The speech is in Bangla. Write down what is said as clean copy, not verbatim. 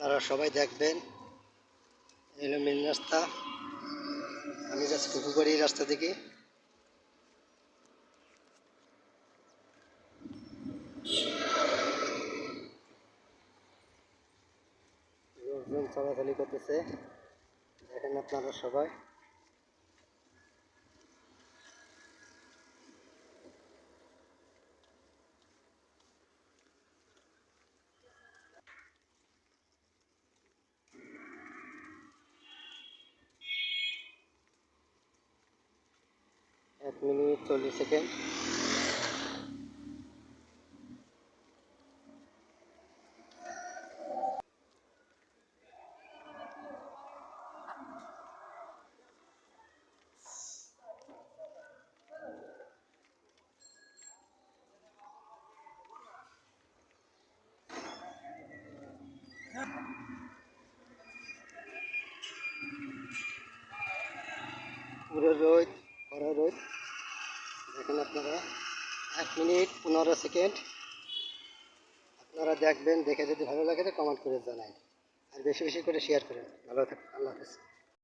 আপনারা সবাই দেখবেন। এই হলো মেন রাস্তা। আমি যাচ্ছি পুকুরবাড়ি রাস্তা থেকে। লোকজন চলাচলি করতেছে, দেখেন আপনারা সবাই। এক মিনিট 40 সেকেন্ড। পুরো রোদ, কড়া রোদ, দেখেন আপনারা। 1 মিনিট 15 সেকেন্ড। আপনারা দেখবেন, দেখে যদি ভালো লাগে তো কমেন্ট করে জানাই, আর বেশি বেশি করে শেয়ার করেন। ভালো থাকুন, আল্লাহ হাফেজ।